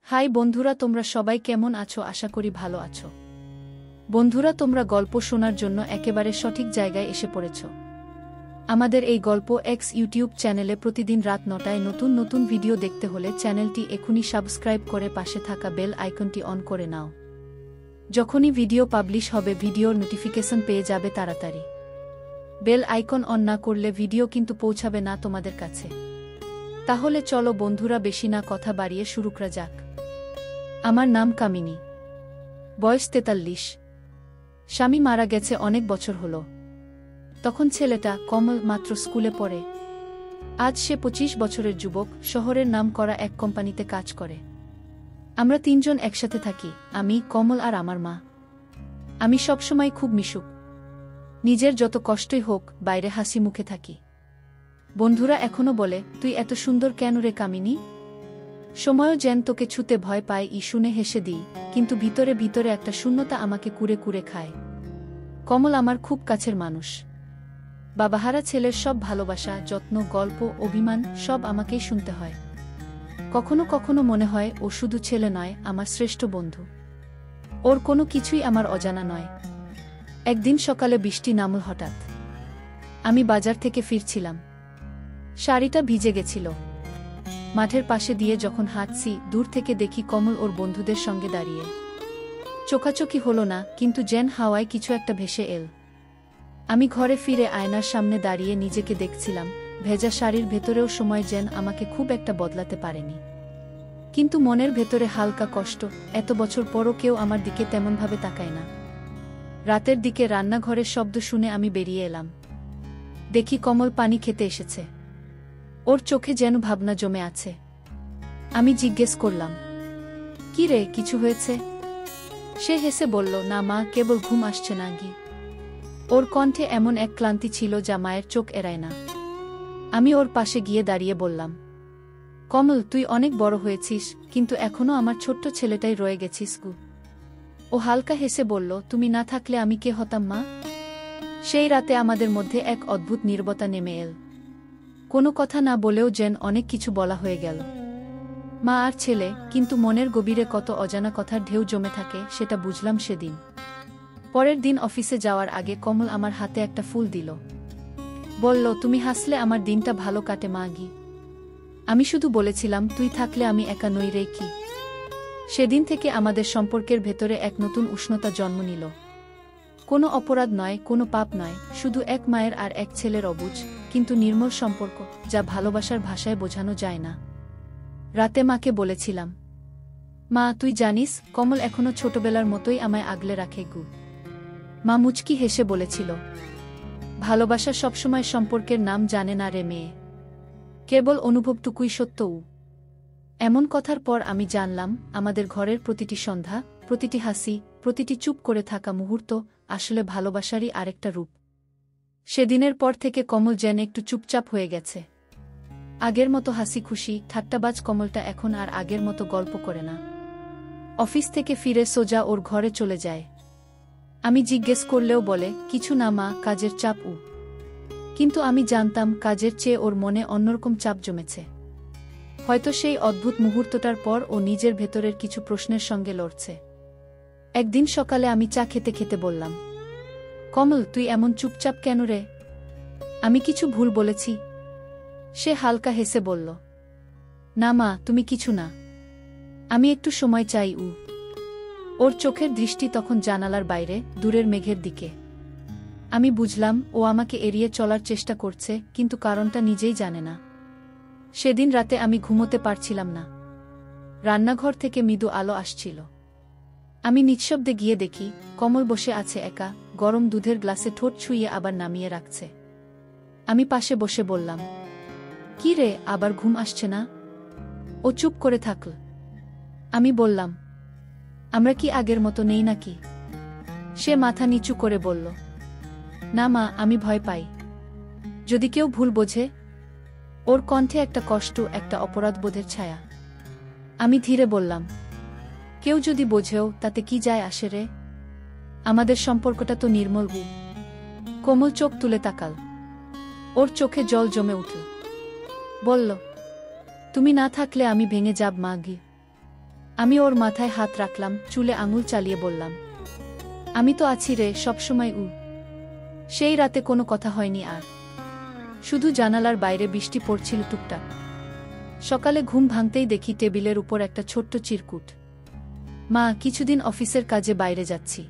High বন্ধুরা, তোমরা সবাই কেমন আছো? আশা করি ভালো আছো। বন্ধুরা, তোমরা গল্প শোনার জন্য একেবারে সঠিক জায়গায় এসে পড়েছ। আমাদের এই গল্প এক্স ইউটিউব চ্যানেলে প্রতিদিন রাত 9টায় নতুন নতুন ভিডিও দেখতে হলে চ্যানেলটি এখনই সাবস্ক্রাইব করে পাশে থাকা বেল আইকনটি অন করে নাও। যখনই ভিডিও পাবলিশ হবে ভিডিওর নোটিফিকেশন পেয়ে যাবে তাড়াতাড়ি। বেল আইকন অন না করলে ভিডিও কিন্তু পৌঁছাবে না তোমাদের কাছে। তাহলে চলো বন্ধুরা, বেশি না কথা বাড়িয়ে শুরু করা যাক। আমার নাম কামিনী, বয়স 43। স্বামী মারা গেছে অনেক বছর হলো। তখন ছেলেটা কমল মাত্র স্কুলে পড়ে। আজ সে 25 বছরের যুবক, শহরের নাম করা এক কোম্পানিতে কাজ করে। আমরা তিনজন একসাথে থাকি, আমি, কমল আর আমার মা। আমি সবসময় খুব মিশুক, নিজের যত কষ্টই হোক বাইরে হাসি মুখে থাকি। বন্ধুরা এখনো বলে, তুই এত সুন্দর কেন রে কামিনী? সময়ও যেন তোকে ছুতে ভয় পায়। শুনে হেসে দিই, কিন্তু ভিতরে ভিতরে একটা শূন্যতা আমাকে কুরে কুরে খায়। কমল আমার খুব কাছের মানুষ। বাবাহারা ছেলের সব ভালোবাসা, যত্ন, গল্প, অভিমান সব আমাকেই শুনতে হয়। কখনো কখনো মনে হয় ও শুধু ছেলে নয়, আমার শ্রেষ্ঠ বন্ধু। ওর কোনো কিছুই আমার অজানা নয়। একদিন সকালে বৃষ্টি নামল হঠাৎ। আমি বাজার থেকে ফিরছিলাম। শাড়িটা ভিজে গেছিল। মাঠের পাশে দিয়ে যখন হাঁটছি, দূর থেকে দেখি কমল ওর বন্ধুদের সঙ্গে দাঁড়িয়ে। চোখাচোখি হলো না, কিন্তু যেন হাওয়ায় কিছু একটা ভেসে এল। আমি ঘরে ফিরে আয়নার সামনে দাঁড়িয়ে নিজেকে দেখছিলাম। ভেজা শাড়ির ভেতরেও সময় যেন আমাকে খুব একটা বদলাতে পারেনি। কিন্তু মনের ভেতরে হালকা কষ্ট। এত বছর পরও কেউ আমার দিকে তেমনভাবে তাকায় না। রাতের দিকে রান্নাঘরের শব্দ শুনে আমি বেরিয়ে এলাম। দেখি কমল পানি খেতে এসেছে। ওর চোখে যেন ভাবনা জমে আছে। আমি জিজ্ঞেস করলাম, কি রে, কিছু হয়েছে? সে হেসে বলল, না মা, কেবল ঘুম আসছে না গি। ওর কণ্ঠে এমন এক ক্লান্তি ছিল যা মায়ের চোখ এড়ায় না। আমি ওর পাশে গিয়ে দাঁড়িয়ে বললাম, কমল, তুই অনেক বড় হয়েছিস, কিন্তু এখনো আমার ছোট্ট ছেলেটাই রয়ে গেছিস গু। ও হালকা হেসে বলল, তুমি না থাকলে আমি কে হতাম মা? সেই রাতে আমাদের মধ্যে এক অদ্ভুত নীরবতা নেমে এল। কোনো কথা না বলেও যেন অনেক কিছু বলা হয়ে গেল। মা আর ছেলে, কিন্তু মনের গভীরে কত অজানা কথার ঢেউ জমে থাকে সেটা বুঝলাম সেদিন। পরের দিন অফিসে যাওয়ার আগে কমল আমার হাতে একটা ফুল দিল। বলল, তুমি হাসলে আমার দিনটা ভালো কাটে মা গি। আমি শুধু বলেছিলাম, তুই থাকলে আমি একা নই রে কি। সেদিন থেকে আমাদের সম্পর্কের ভেতরে এক নতুন উষ্ণতা জন্ম নিল। কোনো অপরাধ নয়, কোনো পাপ নয়, শুধু এক মায়ের আর এক ছেলের অবুঝ কিন্তু নির্মল সম্পর্ক, যা ভালোবাসার ভাষায় বোঝানো যায় না। রাতে মাকে বলেছিলাম, মা তুই জানিস, কমল এখনো ছোটবেলার মতোই আমায় আগলে রাখে গু। মা মুচকি হেসে বলেছিল, ভালোবাসা সবসময় সম্পর্কের নাম জানে না রে মেয়ে, কেবল অনুভবটুকুই সত্য। এমন কথার পর আমি জানলাম, আমাদের ঘরের প্রতিটি সন্ধ্যা, প্রতিটি হাসি, প্রতিটি চুপ করে থাকা মুহূর্ত আসলে ভালোবাসারই আরেকটা রূপ। সেদিনের পর থেকে কমল যেন একটু চুপচাপ হয়ে গেছে। আগের মতো হাসি খুশি ঠাট্টাবাজ কমলটা এখন আর আগের মতো গল্প করে না। অফিস থেকে ফিরে সোজা ওর ঘরে চলে যায়। আমি জিজ্ঞেস করলেও বলে, কিছু না মা, কাজের চাপ। কিন্তু আমি জানতাম কাজের চেয়ে ওর মনে অন্যরকম চাপ জমেছে। হয়তো সেই অদ্ভুত মুহূর্তটার পর ও নিজের ভেতরের কিছু প্রশ্নের সঙ্গে লড়ছে। একদিন সকালে আমি চা খেতে খেতে বললাম, কমল, তুই এমন চুপচাপ কেন রে? আমি কিছু ভুল বলেছি? সে হালকা হেসে বলল, না মা, তুমি কিছু না, আমি একটু সময় চাই। ওর চোখের দৃষ্টি তখন জানালার বাইরে, দূরের মেঘের দিকে। আমি বুঝলাম ও আমাকে এড়িয়ে চলার চেষ্টা করছে, কিন্তু কারণটা নিজেই জানে না। সেদিন রাতে আমি ঘুমোতে পারছিলাম না। রান্নাঘর থেকে মৃদু আলো আসছিল। আমি নিঃশব্দে গিয়ে দেখি কমল বসে আছে একা, গরম দুধের গ্লাসে ঠোঁট ছুঁয়ে আবার নামিয়ে রাখছে। আমি পাশে বসে বললাম, কি রে, আবার ঘুম আসছে না? ও চুপ করে থাকল। আমি বললাম, আমরা কি আগের মতো নেই নাকি? সে মাথা নিচু করে বলল, না মা, আমি ভয় পাই যদি কেউ ভুল বোঝে। ওর কণ্ঠে একটা কষ্ট, একটা অপরাধবোধের ছায়া। আমি ধীরে বললাম, কেউ যদি বোঝেও তাতে কি যায় আসে রে? আমাদের সম্পর্কটা তো নির্মল। কোমল চোখ তুলে তাকাল। ওর চোখে জল জমে উঠল। বলল, তুমি না থাকলে আমি ভেঙে যাব মা গি। আমি ওর মাথায় হাত রাখলাম, চুলে আঙুল চালিয়ে বললাম, আমি তো আছি রে সবসময়। সেই রাতে কোনো কথা হয়নি আর। শুধু জানালার বাইরে বৃষ্টি পড়ছিল টুকটাক। সকালে ঘুম ভাঙতেই দেখি টেবিলের উপর একটা ছোট্ট চিরকুট। মা, কিছুদিন অফিসের কাজে বাইরে যাচ্ছি,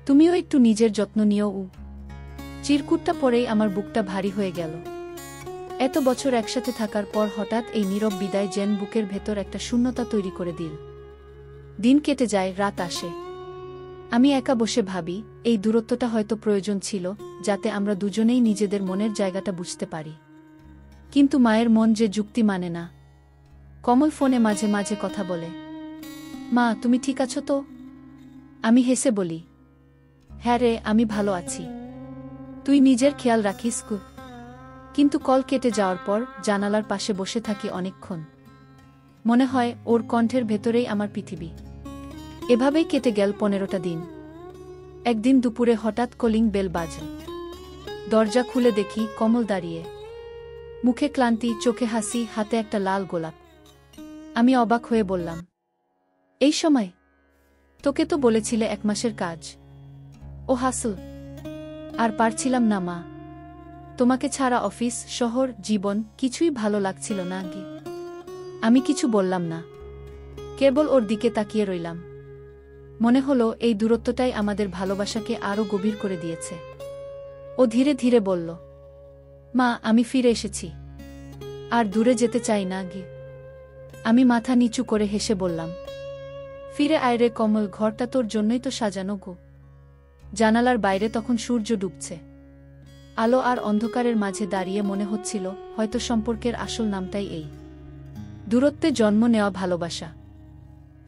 তুমিও একটু নিজের যত্ন নিও। চিরকুটটা পরেই আমার বুকটা ভারী হয়ে গেল। এত বছর একসাথে থাকার পর হঠাৎ এই নীরব বিদায় যেন বুকের ভেতর একটা শূন্যতা তৈরি করে দিল। দিন কেটে যায়, রাত আসে। আমি একা বসে ভাবি, এই দূরত্বটা হয়তো প্রয়োজন ছিল, যাতে আমরা দুজনেই নিজেদের মনের জায়গাটা বুঝতে পারি। কিন্তু মায়ের মন যে যুক্তি মানে না। কমল ফোনে মাঝে মাঝে কথা বলে, মা তুমি ঠিক আছো তো? আমি হেসে বলি, হ্যাঁ রে, আমি ভালো আছি, তুই নিজের খেয়াল রাখিস। কিন্তু কল কেটে যাওয়ার পর জানালার পাশে বসে থাকি অনেকক্ষণ। মনে হয় ওর কণ্ঠের ভেতরেই আমার পৃথিবী। এভাবেই কেটে গেল 15টা দিন। একদিন দুপুরে হঠাৎ কলিং বেল বাজল। দরজা খুলে দেখি কমল দাঁড়িয়ে, মুখে ক্লান্তি, চোখে হাসি, হাতে একটা লাল গোলাপ। আমি অবাক হয়ে বললাম, এই সময়? তোকে তো বলেছিলে 1 মাসের কাজ। ও হাসল, আর পারছিলাম না মা, তোমাকে ছাড়া অফিস, শহর, জীবন কিছুই ভালো লাগছিল না। আমি কিছু বললাম না, কেবল ওর দিকে তাকিয়ে রইলাম। মনে হলো এই দূরত্বটাই আমাদের ভালোবাসাকে আরও গভীর করে দিয়েছে। ও ধীরে ধীরে বলল, মা আমি ফিরে এসেছি, আর দূরে যেতে চাই না। আমি মাথা নিচু করে হেসে বললাম, ফিরে আয় রে কমল, ঘরটা তোর জন্যই তো সাজানো গো। জানালার বাইরে তখন সূর্য ডুবছে। আলো আর অন্ধকারের মাঝে দাঁড়িয়ে মনে হচ্ছিল হয়তো সম্পর্কের আসল নামটাই এই দূরত্বে জন্ম নেওয়া ভালোবাসা।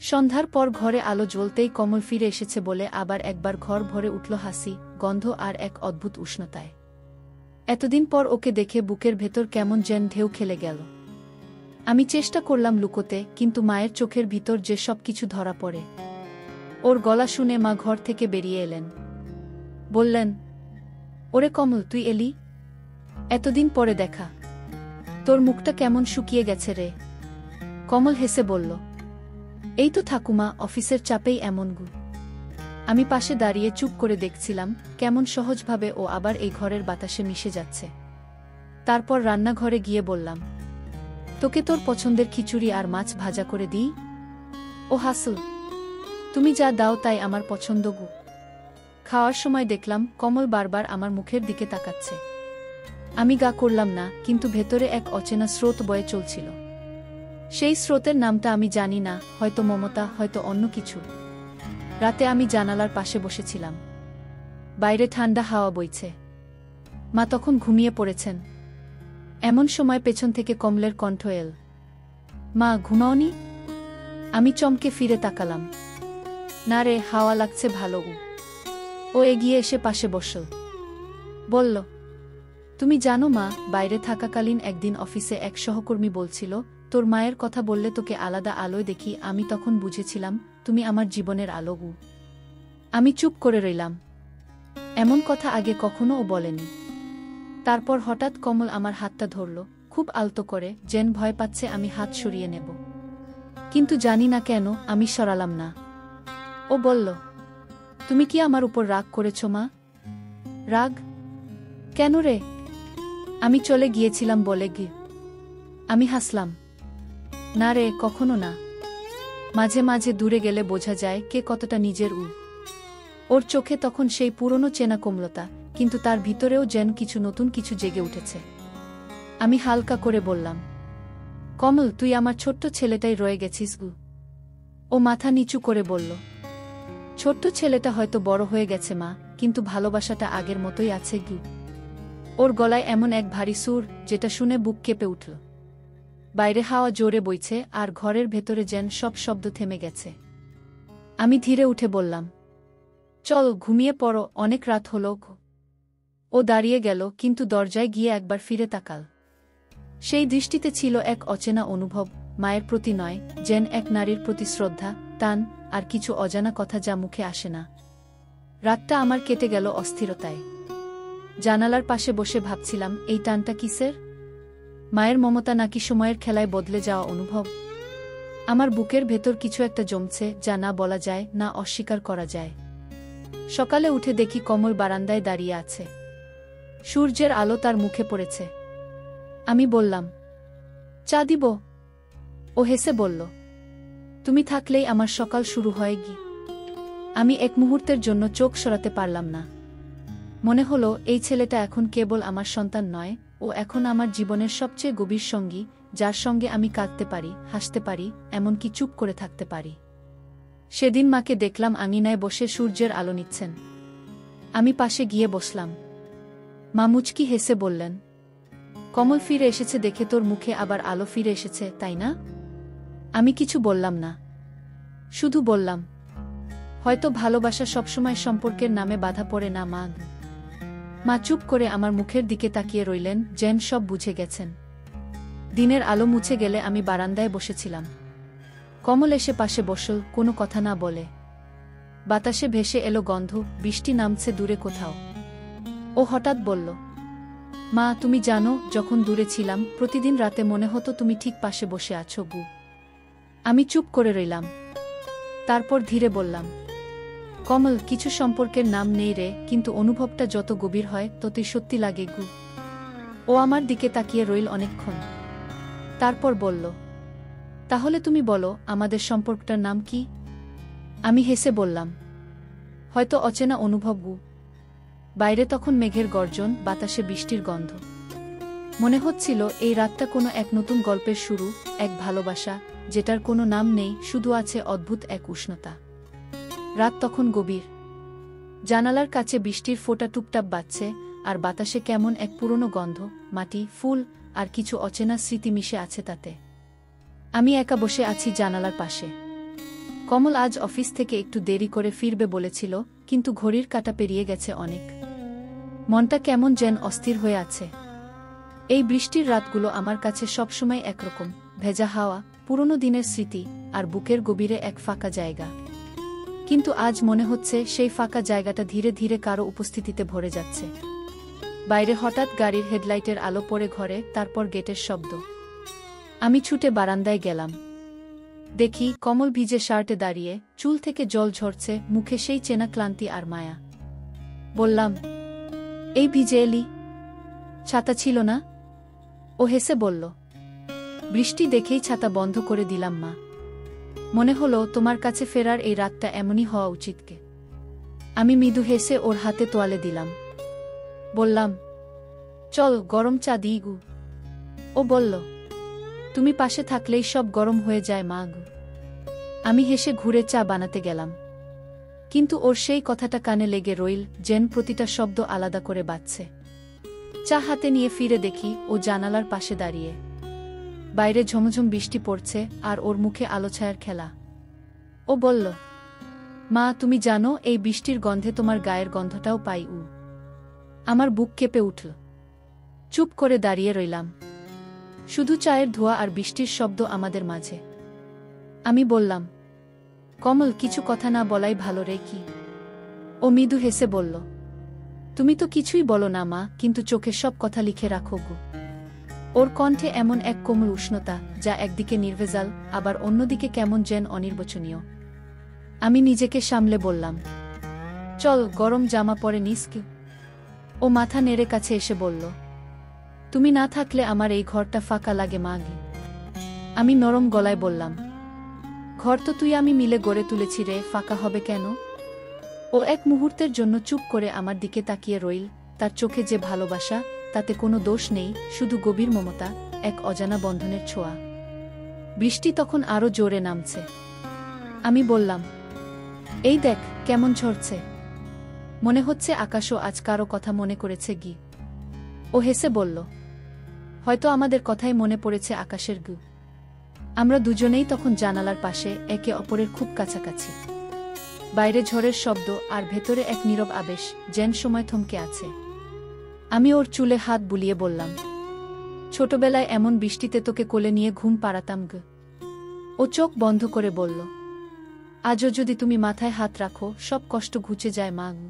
সন্ধ্যার পর ঘরে আলো জ্বলতেই কমল ফিরে এসেছে বলে আবার একবার ঘর ভরে উঠল হাসি, গন্ধ আর এক অদ্ভুত উষ্ণতায়। এতদিন পর ওকে দেখে বুকের ভেতর কেমন যেন ঢেউ খেলে গেল। আমি চেষ্টা করলাম লুকোতে, কিন্তু মায়ের চোখের ভিতর যে সব কিছু ধরা পড়ে। ওর গলা শুনে মা ঘর থেকে বেরিয়ে এলেন। বললেন, ওরে কমল তুই এলি? এতদিন পরে দেখা, তোর মুখটা কেমন শুকিয়ে গেছে রে। কমল হেসে বলল, এই তো ঠাকুমা, অফিসের চাপেই এমন গু। আমি পাশে দাঁড়িয়ে চুপ করে দেখছিলাম কেমন সহজভাবে ও আবার এই ঘরের বাতাসে মিশে যাচ্ছে। তারপর রান্নাঘরে গিয়ে বললাম, তোকে তোর পছন্দের খিচুড়ি আর মাছ ভাজা করে দিই। ও হাসল, তুমি যা দাও তাই আমার পছন্দ গু। খাওয়ার সময় দেখলাম কমল বারবার আমার মুখের দিকে তাকাচ্ছে। আমি গা করলাম না, কিন্তু ভেতরে এক অচেনা স্রোত বয়ে চলছিল। সেই স্রোতের নামটা আমি জানি না, হয়তো মমতা, হয়তো অন্য কিছু। রাতে আমি জানালার পাশে বসেছিলাম। বাইরে ঠান্ডা হাওয়া বইছে। মা তখন ঘুমিয়ে পড়েছেন। এমন সময় পেছন থেকে কমলের কণ্ঠ এল, মা ঘুমাওনি? আমি চমকে ফিরে তাকালাম। না রে, হাওয়া লাগছে ভালো। ও এগিয়ে এসে পাশে বসল। বলল, তুমি জানো মা, বাইরে থাকাকালীন একদিন অফিসে এক সহকর্মী বলছিল তোর মায়ের কথা বললে তোকে আলাদা আলোয় দেখি। আমি তখন বুঝেছিলাম তুমি আমার জীবনের আলো। আমি চুপ করে রইলাম। এমন কথা আগে কখনো ও বলেনি। তারপর হঠাৎ কমল আমার হাতটা ধরল, খুব আলতো করে, যেন ভয় পাচ্ছে আমি হাত সরিয়ে নেব। কিন্তু জানি না কেন আমি সরালাম না। ও বলল, তুমি কি আমার উপর রাগ করেছ মা? রাগ? কেন রে? আমি চলে গিয়েছিলাম বলে গি। আমি হাসলাম, না রে, কখনো না। মাঝে মাঝে দূরে গেলে বোঝা যায় কে কতটা নিজের। ওর চোখে তখন সেই পুরনো চেনা কোমলতা, কিন্তু তার ভিতরেও যেন কিছু নতুন কিছু জেগে উঠেছে। আমি হালকা করে বললাম, কমল তুই আমার ছোট্ট ছেলেটাই রয়ে গেছিস। ও মাথা নিচু করে বলল, ছোট্ট ছেলেটা হয়তো বড় হয়ে গেছে মা, কিন্তু ভালোবাসাটা আগের মতোই আছে। ওর গলায় এমন এক ভারী সুর যেটা শুনে বুক কেঁপে উঠল। বাইরে হাওয়া জোরে বইছে আর ঘরের ভেতরে যেন সব শব্দ থেমে গেছে। আমি ধীরে উঠে বললাম, চল ঘুমিয়ে পড়ো, অনেক রাত হলো। ও দাঁড়িয়ে গেল, কিন্তু দরজায় গিয়ে একবার ফিরে তাকাল। সেই দৃষ্টিতে ছিল এক অচেনা অনুভব, মায়ের প্রতি নয়, যেন এক নারীর প্রতি শ্রদ্ধা, টান আর কিছু অজানা কথা যা মুখে আসে না। রাতটা আমার কেটে গেল অস্থিরতায়। জানালার পাশে বসে ভাবছিলাম, এই টানটা কিসের? মায়ের মমতা নাকি সময়ের খেলায় বদলে যাওয়া অনুভব? আমার বুকের ভেতর কিছু একটা জমছে, যা না বলা যায় না অস্বীকার করা যায়। সকালে উঠে দেখি কমল বারান্দায় দাঁড়িয়ে আছে। সূর্যের আলো তার মুখে পড়েছে। আমি বললাম, চা দিব? ও হেসে বলল, তুমি থাকলেই আমার সকাল শুরু হয় গি। আমি এক মুহূর্তের জন্য চোখ সরাতে পারলাম না। মনে হলো এই ছেলেটা এখন কেবল আমার সন্তান নয়, ও এখন আমার জীবনের সবচেয়ে গভীর সঙ্গী, যার সঙ্গে আমি কাঁদতে পারি, হাসতে পারি, এমনকি চুপ করে থাকতে পারি। সেদিন মাকে দেখলাম আঙিনায় বসে সূর্যের আলো নিচ্ছেন। আমি পাশে গিয়ে বসলাম। মা মুচকি হেসে বললেন, কমল ফিরে এসেছে দেখে তোর মুখে আবার আলো ফিরে এসেছে, তাই না? আমি কিছু বললাম না, শুধু বললাম, হয়তো ভালোবাসা সবসময় সম্পর্কের নামে বাধা পড়ে না মা। মা চুপ করে আমার মুখের দিকে তাকিয়ে রইলেন, যেন সব বুঝে গেছেন। দিনের আলো মুছে গেলে আমি বারান্দায় বসেছিলাম। কমল এসে পাশে বসল, কোনো কথা না বলে। বাতাসে ভেসে এলো গন্ধ, বৃষ্টি নামছে দূরে কোথাও। ও হঠাৎ বলল, মা তুমি জানো, যখন দূরে ছিলাম প্রতিদিন রাতে মনে হতো তুমি ঠিক পাশে বসে আছো গু। আমি চুপ করে রইলাম। তারপর ধীরে বললাম, কমল, কিছু সম্পর্কের নাম নেই রে, কিন্তু অনুভবটা যত গভীর হয় ততই সত্যি লাগে গু। ও আমার দিকে তাকিয়ে রইল অনেকক্ষণ। তারপর বলল, তাহলে তুমি বলো আমাদের সম্পর্কটার নাম কি? আমি হেসে বললাম, হয়তো অচেনা অনুভব গু। বাইরে তখন মেঘের গর্জন, বাতাসে বৃষ্টির গন্ধ। মনে হচ্ছিল এই রাতটা কোনো এক নতুন গল্পের শুরু, এক ভালোবাসা যেটার কোনো নাম নেই, শুধু আছে অদ্ভুত এক উষ্ণতা। রাত তখন গভীর। জানালার কাছে বৃষ্টির ফোঁটা টুপটাপ বাজছে, আর বাতাসে কেমন এক পুরনো গন্ধ, মাটি, ফুল আর কিছু অচেনা স্মৃতি মিশে আছে তাতে। আমি একা বসে আছি জানালার পাশে। কমল আজ অফিস থেকে একটু দেরি করে ফিরবে বলেছিল, কিন্তু ঘড়ির কাঁটা পেরিয়ে গেছে অনেক। মনটা কেমন যেন অস্থির হয়ে আছে। এই বৃষ্টির রাতগুলো আমার কাছে সবসময় একরকম, ভেজা হাওয়া, পুরনো দিনের স্মৃতি, আর বুকের গভীরে এক ফাঁকা জায়গা। কিন্তু আজ মনে হচ্ছে সেই ফাঁকা জায়গাটা ধীরে ধীরে কারো উপস্থিতিতে ভরে যাচ্ছে। বাইরে হঠাৎ গাড়ির হেডলাইটের আলো পড়ে ঘরে, তারপর গেটের শব্দ। আমি ছুটে বারান্দায় গেলাম। দেখি কমল ভিজে শার্টে দাঁড়িয়ে, চুল থেকে জল ঝরছে, মুখে সেই চেনা ক্লান্তি আর মায়া। বললাম, এই ভিজে এলি? ছাতা ছিল না? ও হেসে বলল, বৃষ্টি দেখেই ছাতা বন্ধ করে দিলাম মা। মনে হলো তোমার কাছে ফেরার এই রাতটা এমনই হওয়া উচিতকে। আমি মৃদু হেসে ওর হাতে তোয়ালে দিলাম। বললাম, চল গরম চা দিই গু। ও বলল, তুমি পাশে থাকলেই সব গরম হয়ে যায় মা গু। আমি হেসে ঘুরে চা বানাতে গেলাম। কিন্তু ওর সেই কথাটা কানে লেগে রইল, যেন প্রতিটা শব্দ আলাদা করে বাজছে। চা হাতে নিয়ে ফিরে দেখি ও জানালার পাশে দাঁড়িয়ে। বাইরে ঝমঝম বৃষ্টি পড়ছে, আর ওর মুখে আলো ছায়ার খেলা। ও বলল, মা তুমি জানো, এই বৃষ্টির গন্ধে তোমার গায়ের গন্ধটাও পাই। আমার বুক কেঁপে উঠল। চুপ করে দাঁড়িয়ে রইলাম। শুধু চায়ের ধোঁয়া আর বৃষ্টির শব্দ আমাদের মাঝে। আমি বললাম, কমল, কিছু কথা না বলাই ভালো রে কি? ও মৃদু হেসে বলল, তুমি তো কিছুই বলো না মা, কিন্তু চোখে সব কথা লিখে রাখো গো। ওর কণ্ঠে এমন এক কোমল উষ্ণতা, যা একদিকে নির্ভেজাল, আবার অন্যদিকে কেমন যেন অনির্বচনীয়। আমি নিজেকে সামলে বললাম, চল গরম জামা পরে নিস কি? ও মাথা নেড়ে কাছে এসে বলল, তুমি না থাকলে আমার এই ঘরটা ফাঁকা লাগে মা গি। আমি নরম গলায় বললাম, ঘর তো তুই আমি মিলে গড়ে তুলেছি রে, ফাঁকা হবে কেন? ও এক মুহূর্তের জন্য চুপ করে আমার দিকে তাকিয়ে রইল। তার চোখে যে ভালোবাসা, তাতে কোনো দোষ নেই, শুধু গভীর মমতা, এক অজানা বন্ধনের ছোঁয়া। বৃষ্টি তখন আরো জোরে নামছে। আমি বললাম, এই দেখ কেমন ঝরছে। মনে হচ্ছে আকাশও আজ কারো কথা মনে করেছে গি। ও হেসে বলল, হয়তো আমাদের কথাই মনে পড়েছে আকাশের গু। আমরা দুজনেই তখন জানালার পাশে, একে অপরের খুব কাছাকাছি। বাইরে ঝড়ের শব্দ, আর ভেতরে এক নীরব আবেশ, যেন সময় থমকে আছে। আমি ওর চুলে হাত বুলিয়ে বললাম, ছোটবেলায় এমন বৃষ্টিতে তোকে কোলে নিয়ে ঘুম পাড়াতাম গ। ও চোখ বন্ধ করে বলল, আজও যদি তুমি মাথায় হাত রাখো সব কষ্ট ঘুচে যায় মা গু।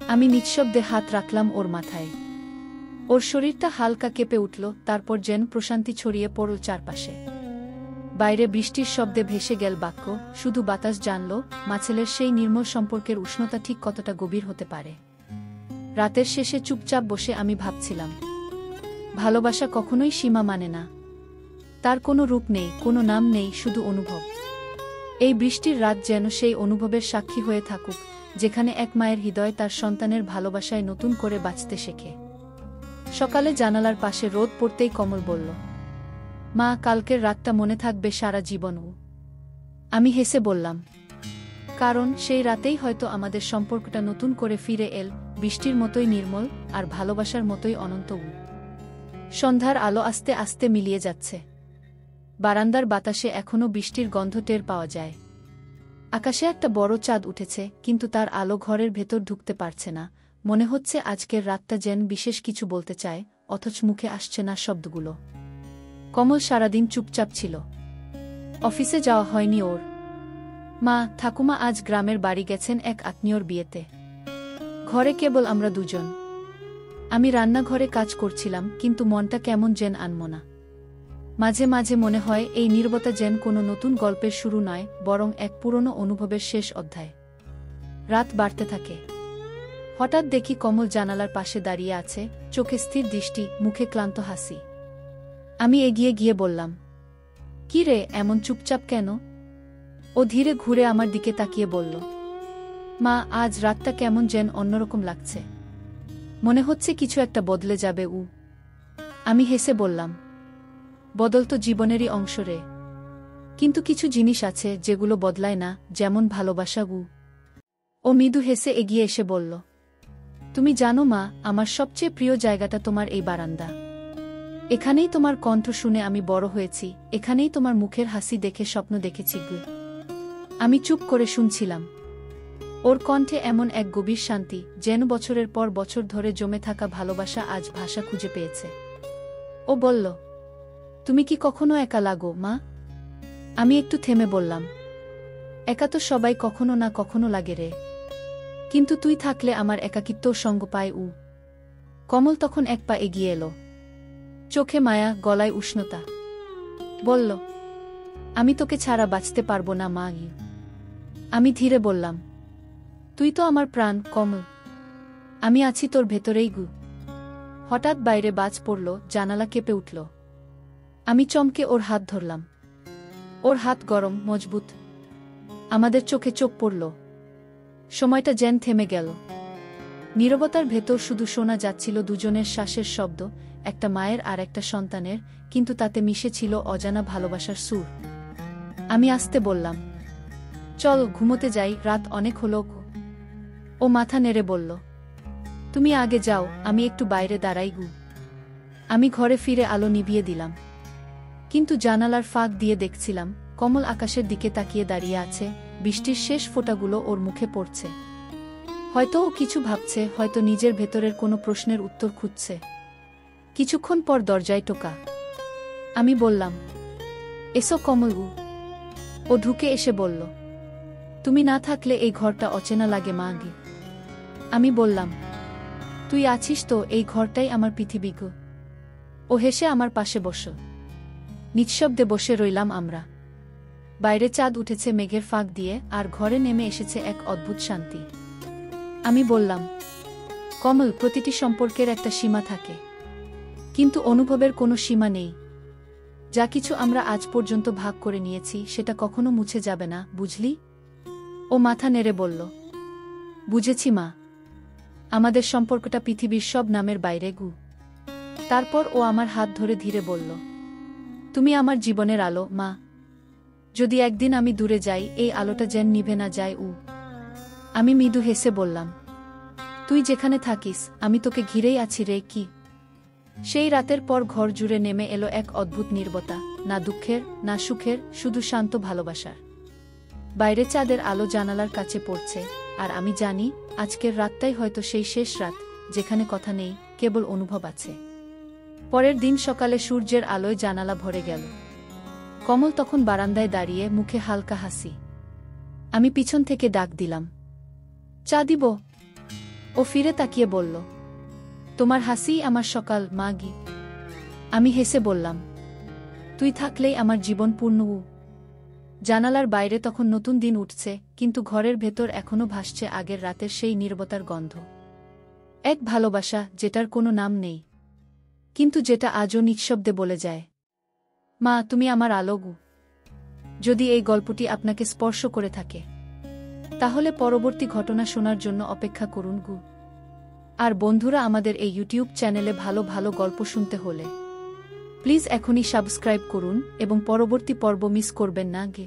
আমি নিঃশব্দে হাত রাখলাম ওর মাথায়। ওর শরীরটা হালকা কেঁপে উঠল, তারপর যেন প্রশান্তি ছড়িয়ে পড়ল চারপাশে। বাইরে বৃষ্টির শব্দে ভেসে গেল বাক্য, শুধু বাতাস জানল মাছেলের সেই নির্মল সম্পর্কের উষ্ণতা ঠিক কতটা গভীর হতে পারে। রাতের শেষে চুপচাপ বসে আমি ভাবছিলাম, ভালোবাসা কখনোই সীমা মানে না। তার কোনো রূপ নেই, কোনো নাম নেই, শুধু অনুভব। এই বৃষ্টির রাত যেন সেই অনুভবের সাক্ষী হয়ে থাকুক, যেখানে এক মায়ের হৃদয় তার সন্তানের ভালোবাসায় নতুন করে বাঁচতে শেখে। সকালে জানালার পাশে রোদ পড়তেই কমল বলল, মা, কালকের রাতটা মনে থাকবে সারা জীবনও। আমি হেসে বললাম, কারণ সেই রাতেই হয়তো আমাদের সম্পর্কটা নতুন করে ফিরে এল, বৃষ্টির মতোই নির্মল আর ভালোবাসার মতোই অনন্ত। সন্ধ্যার আলো আস্তে আস্তে মিলিয়ে যাচ্ছে। বারান্দার বাতাসে এখনও বৃষ্টির গন্ধ টের পাওয়া যায়। আকাশে একটা বড় চাঁদ উঠেছে, কিন্তু তার আলো ঘরের ভেতর ঢুকতে পারছে না। মনে হচ্ছে আজকের রাতটা যেন বিশেষ কিছু বলতে চায়, অথচ মুখে আসছে না শব্দগুলো। কমল সারাদিন চুপচাপ ছিল। অফিসে যাওয়া হয়নি ওর। মা, ঠাকুমা আজ গ্রামের বাড়ি গেছেন এক আত্মীয়র বিয়েতে। ঘরে কেবল আমরা দুজন। আমি রান্নাঘরে কাজ করছিলাম, কিন্তু মনটা কেমন যেন আনমনা। মাঝে মাঝে মনে হয় এই নীরবতা যেন কোনো নতুন গল্পের শুরু নয়, বরং এক পুরনো অনুভবের শেষ অধ্যায়। রাত বাড়তে থাকে। হঠাৎ দেখি কমল জানালার পাশে দাঁড়িয়ে আছে, চোখে স্থির দৃষ্টি, মুখে ক্লান্ত হাসি। আমি এগিয়ে গিয়ে বললাম, কি রে, এমন চুপচাপ কেন? ও ধীরে ঘুরে আমার দিকে তাকিয়ে বলল, মা, আজ রাতটা কেমন যেন অন্যরকম লাগছে। মনে হচ্ছে কিছু একটা বদলে যাবে। আমি হেসে বললাম, বদল তো জীবনেরই অংশ রে। কিন্তু কিছু জিনিস আছে যেগুলো বদলায় না, যেমন ভালোবাসা। ও মৃদু হেসে এগিয়ে এসে বলল, তুমি জানো মা, আমার সবচেয়ে প্রিয় জায়গাটা তোমার এই বারান্দা। এখানেই তোমার কণ্ঠ শুনে আমি বড় হয়েছি, এখানেই তোমার মুখের হাসি দেখে স্বপ্ন দেখেছি। আমি চুপ করে শুনছিলাম। ওর কণ্ঠে এমন এক গভীর শান্তি, যেন বছরের পর বছর ধরে জমে থাকা ভালোবাসা আজ ভাষা খুঁজে পেয়েছে। ও বলল, তুমি কি কখনো একা লাগো মা? আমি একটু থেমে বললাম, একা তো সবাই কখনো না কখনো লাগে রে, কিন্তু তুই থাকলে আমার একাকিত্বও সঙ্গ পায়। কমল তখন এক পা এগিয়ে এলো, চোখে মায়া, গলায় উষ্ণতা। বলল, আমি তোকে ছাড়া বাঁচতে পারবো না মা। আমি ধীরে বললাম, তুই তো আমার প্রাণ কমল, আমি আছি তোর ভেতরেই। হঠাৎ বাইরে বাজ পড়ল, জানালা কেঁপে উঠল। আমি চমকে ওর হাত ধরলাম। ওর হাত গরম, মজবুত। আমাদের চোখে চোখ পড়ল। সময়টা যেন থেমে গেল। নীরবতার ভেতর শুধু শোনা যাচ্ছিল দুজনের শ্বাসের শব্দ, একটা মায়ের আর একটা সন্তানের, কিন্তু তাতে মিশে ছিল অজানা ভালোবাসার সুর। আমি আস্তে বললাম, চল ঘুমোতে যাই, রাত অনেক হলো। ও মাথা নেড়ে বলল, তুমি আগে যাও, আমি একটু বাইরে দাঁড়াই। আমি ঘরে ফিরে আলো নিভিয়ে দিলাম। কিন্তু জানালার ফাঁক দিয়ে দেখছিলাম কমল আকাশের দিকে তাকিয়ে দাঁড়িয়ে আছে, বৃষ্টির শেষ ফোঁটাগুলো ওর মুখে পড়ছে। হয়তো ও কিছু ভাবছে, হয়তো নিজের ভেতরের কোনো প্রশ্নের উত্তর খুঁজছে। কিছুক্ষণ পর দরজায় টোকা। আমি বললাম, এসো কমল। ও ঢুকে এসে বলল, তুমি না থাকলে এই ঘরটা অচেনা লাগে মা। আমি বললাম, তুই আছিস তো, এই ঘরটাই আমার পৃথিবী। ও হেসে আমার পাশে বসল। নিঃশব্দে বসে রইলাম আমরা। বাইরে চাঁদ উঠেছে মেঘের ফাঁক দিয়ে, আর ঘরে নেমে এসেছে এক অদ্ভুত শান্তি। আমি বললাম, কমল, প্রতিটি সম্পর্কের একটা সীমা থাকে, কিন্তু অনুভবের কোনো সীমা নেই। যা কিছু আমরা আজ পর্যন্ত ভাগ করে নিয়েছি সেটা কখনো মুছে যাবে না, বুঝলি? ও মাথা নেড়ে বলল, বুঝেছি মা। আমাদের সম্পর্কটা পৃথিবীর সব নামের বাইরে। তারপর ও আমার হাত ধরে ধীরে বলল, তুমি আমার জীবনের আলো মা। যদি একদিন আমি দূরে যাই, এই আলোটা যেন নিভে না যায়। আমি মৃদু হেসে বললাম, তুই যেখানে থাকিস আমি তোকে ঘিরেই আছি রে। কি? সেই রাতের পর ঘর জুড়ে নেমে এলো এক অদ্ভুত নীরবতা, না দুঃখের না সুখের, শুধু শান্ত ভালোবাসার। বাইরে চাঁদের আলো জানালার কাছে পড়ছে, আর আমি জানি আজকের রাতটাই হয়তো সেই শেষ রাত, যেখানে কথা নেই, কেবল অনুভব আছে। পরের দিন সকালে সূর্যের আলোয় জানালা ভরে গেল। কমল তখন বারান্দায় দাঁড়িয়ে, মুখে হালকা হাসি। আমি পিছন থেকে ডাক দিলাম, চা দিব? ও ফিরে তাকিয়ে বলল, তোমার হাসিই আমার সকাল মা। আমি হেসে বললাম, তুই থাকলেই আমার জীবন পূর্ণ। জানালার বাইরে তখন নতুন দিন উঠছে, কিন্তু ঘরের ভেতর এখনো ভাসছে আগের রাতের সেই নীরবতার গন্ধ। এক ভালোবাসা যেটার কোনো নাম নেই, কিন্তু যেটা আজও নিঃশব্দে বলে যায়, মা তুমি আমার আলো গু। যদি এই গল্পটি আপনাকে স্পর্শ করে থাকে, তাহলে পরবর্তী ঘটনা শোনার জন্য অপেক্ষা করুন গু। আর বন্ধুরা, আমাদের এই ইউটিউব চ্যানেলে ভালো ভালো গল্প শুনতে হলে প্লিজ এখনই সাবস্ক্রাইব করুন এবং পরবর্তী পর্ব মিস করবেন না গে।